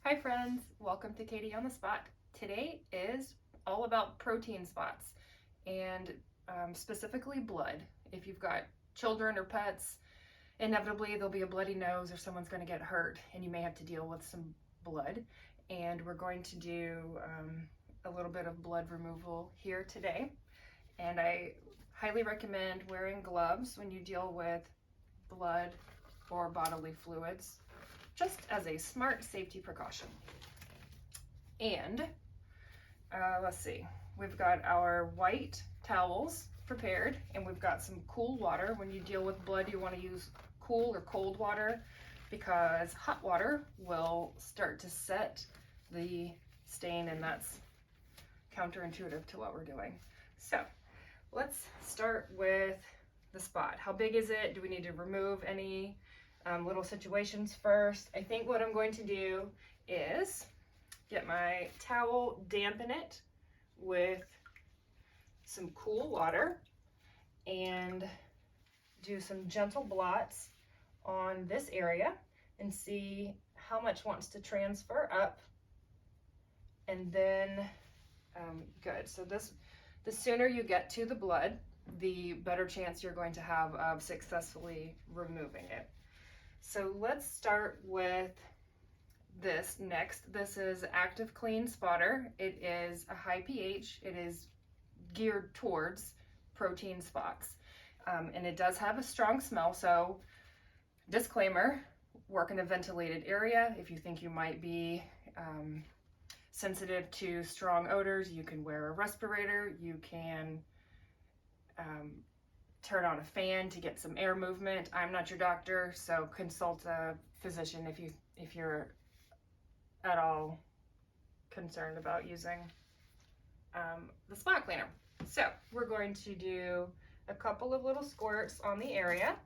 Hi friends, welcome to Katie on the Spot. Today is all about protein spots and specifically blood. If you've got children or pets, inevitably there'll be a bloody nose or someone's going to get hurt and you may have to deal with some blood. And we're going to do a little bit of blood removal here today. And I highly recommend wearing gloves when you deal with blood or bodily fluids, just as a smart safety precaution. And let's see, we've got our white towels prepared and we've got some cool water. When you deal with blood, you want to use cool or cold water because hot water will start to set the stain, and that's counterintuitive to what we're doing. So let's start with the spot. How big is it? Do we need to remove any little situations first? I think what I'm going to do is get my towel, dampen it with some cool water, and do some gentle blots on this area and see how much wants to transfer up. And then, good. So the sooner you get to the blood, the better chance you're going to have of successfully removing it. So let's start with this next. This is Active Clean Spotter. It is a high pH. It is geared towards protein spots. And it does have a strong smell. So disclaimer, work in a ventilated area. If you think you might be sensitive to strong odors, you can wear a respirator. You can turn on a fan to get some air movement. I'm not your doctor, so consult a physician if you're at all concerned about using the spot cleaner. So we're going to do a couple of little squirts on the area.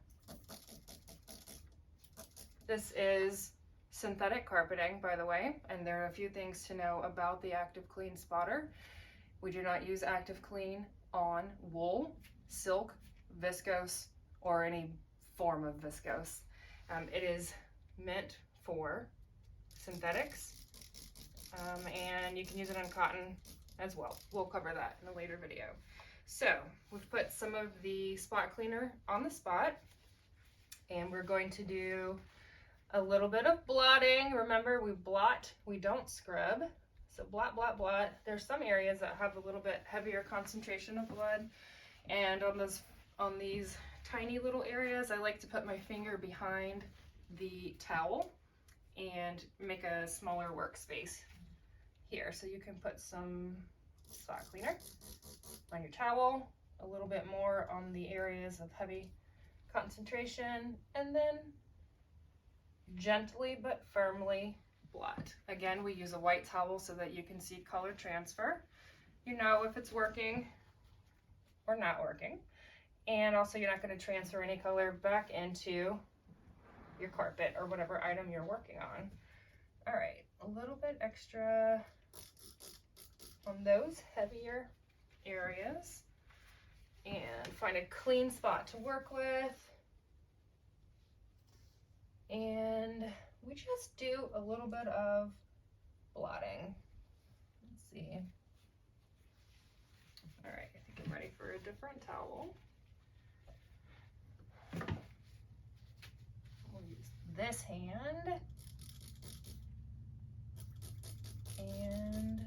This is synthetic carpeting, by the way, and there are a few things to know about the Active Clean Spotter. We do not use Active Clean on wool, silk, viscose, or any form of viscose. It is meant for synthetics, and you can use it on cotton as well. We'll cover that in a later video. So we've put some of the spot cleaner on the spot, and we're going to do a little bit of blotting. Remember, we blot, we don't scrub. So blot, blot, blot. There's some areas that have a little bit heavier concentration of blood, and on these tiny little areas, I like to put my finger behind the towel and make a smaller workspace here. So you can put some spot cleaner on your towel, a little bit more on the areas of heavy concentration, and then gently but firmly blot. Again, we use a white towel so that you can see color transfer. You know if it's working or not working. And also you're not going to transfer any color back into your carpet or whatever item you're working on. All right, a little bit extra on those heavier areas, and find a clean spot to work with. And we just do a little bit of blotting. Let's see. All right, I think I'm ready for a different towel. We'll use this hand and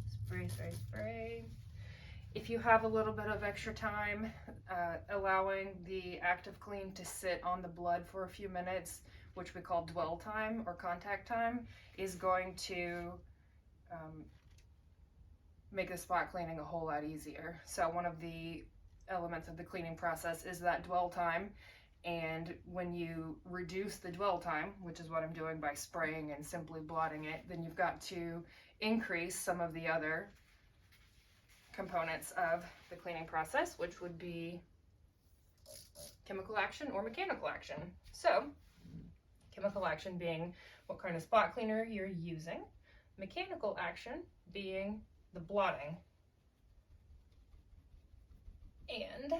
spray, spray, spray. If you have a little bit of extra time, allowing the Active Clean to sit on the blood for a few minutes, which we call dwell time or contact time, is going to make the spot cleaning a whole lot easier. So one of the elements of the cleaning process is that dwell time, and when you reduce the dwell time, which is what I'm doing by spraying and simply blotting it, then you've got to increase some of the other components of the cleaning process, which would be chemical action or mechanical action. So chemical action being what kind of spot cleaner you're using, mechanical action being the blotting. And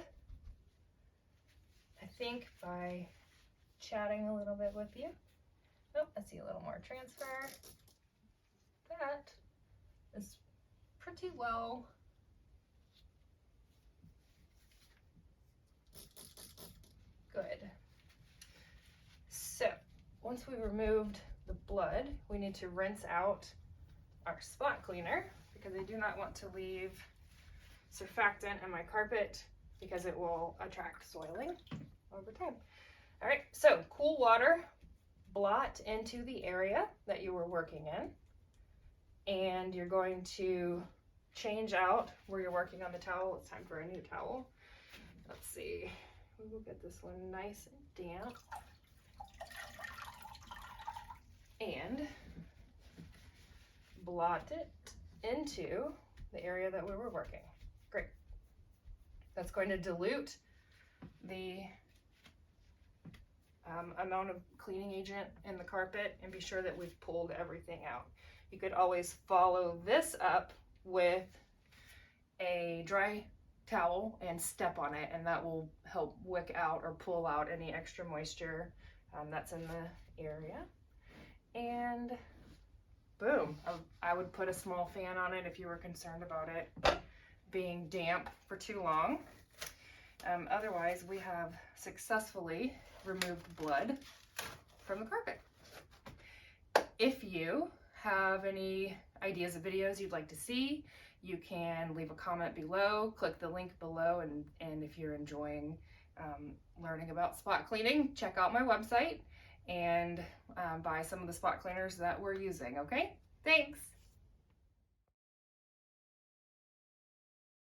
I think by chatting a little bit with you, oh, I see a little more transfer. that is pretty well good. So once we removed the blood, we need to rinse out our spot cleaner because I do not want to leave surfactant in my carpet because it will attract soiling over time. All right, so cool water, blot into the area that you were working in, and you're going to change out where you're working on the towel. It's time for a new towel. Let's see, we'll get this one nice and damp. And blot it into the area that we were working. Great. That's going to dilute the amount of cleaning agent in the carpet and be sure that we've pulled everything out. You could always follow this up with a dry towel and step on it, and that will help wick out or pull out any extra moisture that's in the area. And boom, I would put a small fan on it if you were concerned about it being damp for too long. Otherwise, we have successfully removed blood from the carpet. If you have any ideas of videos you'd like to see, you can leave a comment below, click the link below, and if you're enjoying learning about spot cleaning, check out my website and buy some of the spot cleaners that we're using, okay? Thanks!